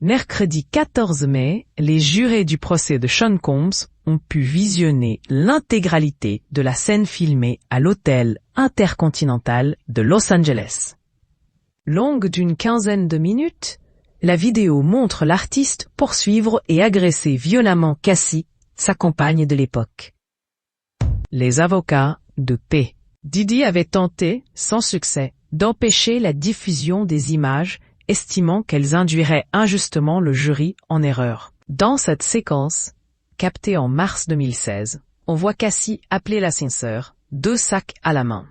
Mercredi 14 mai, les jurés du procès de Sean Combs ont pu visionner l'intégralité de la scène filmée à l'hôtel Intercontinental de Los Angeles. Longue d'une quinzaine de minutes, la vidéo montre l'artiste poursuivre et agresser violemment Cassie, sa compagne de l'époque. Les avocats de P. Diddy avaient tenté, sans succès, d'empêcher la diffusion des images, estimant qu'elles induiraient injustement le jury en erreur. Dans cette séquence, captée en mars 2016, on voit Cassie appeler l'ascenseur, 2 sacs à la main.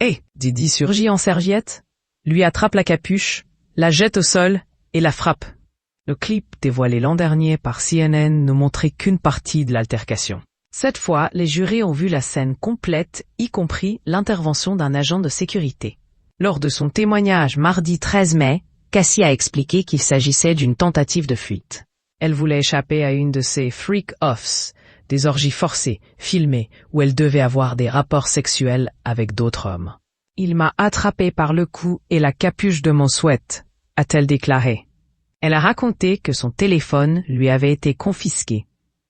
Et Diddy surgit en serviette, lui attrape la capuche, la jette au sol et la frappe. Le clip dévoilé l'an dernier par CNN ne montrait qu'une partie de l'altercation. Cette fois, les jurés ont vu la scène complète, y compris l'intervention d'un agent de sécurité. Lors de son témoignage mardi 13 mai, Cassie a expliqué qu'il s'agissait d'une tentative de fuite. Elle voulait échapper à une de ces freak-offs, des orgies forcées, filmées, où elle devait avoir des rapports sexuels avec d'autres hommes. « Il m'a attrapé par le cou et la capuche de mon sweat », a-t-elle déclaré. Elle a raconté que son téléphone lui avait été confisqué,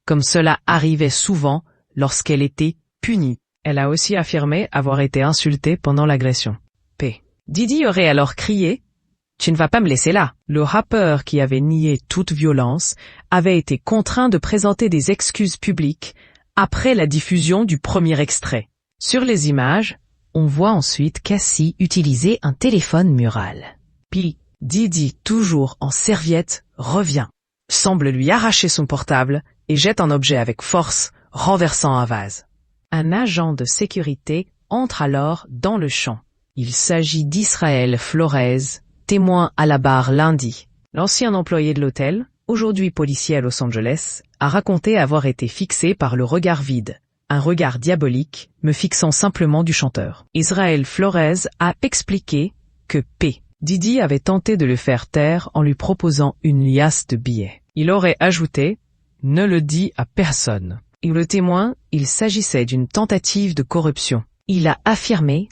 comme cela arrivait souvent lorsqu'elle était punie. Elle a aussi affirmé avoir été insultée pendant l'agression. P. Diddy aurait alors crié « Tu ne vas pas me laisser là !» Le rappeur qui avait nié toute violence avait été contraint de présenter des excuses publiques après la diffusion du premier extrait. Sur les images, on voit ensuite Cassie utiliser un téléphone mural. Puis, Diddy, toujours en serviette, revient, semble lui arracher son portable et jette un objet avec force, renversant un vase. Un agent de sécurité entre alors dans le champ. Il s'agit d'Israël Flores, témoin à la barre lundi. L'ancien employé de l'hôtel, aujourd'hui policier à Los Angeles, a raconté avoir été fixé par le regard vide, un regard diabolique, me fixant simplement du chanteur. Israël Flores a expliqué que P. Diddy avait tenté de le faire taire en lui proposant une liasse de billets. Il aurait ajouté « Ne le dis à personne ». Et le témoin, il s'agissait d'une tentative de corruption. Il a affirmé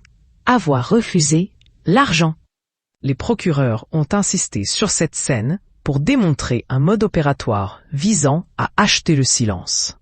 avoir refusé l'argent. Les procureurs ont insisté sur cette scène pour démontrer un mode opératoire visant à acheter le silence.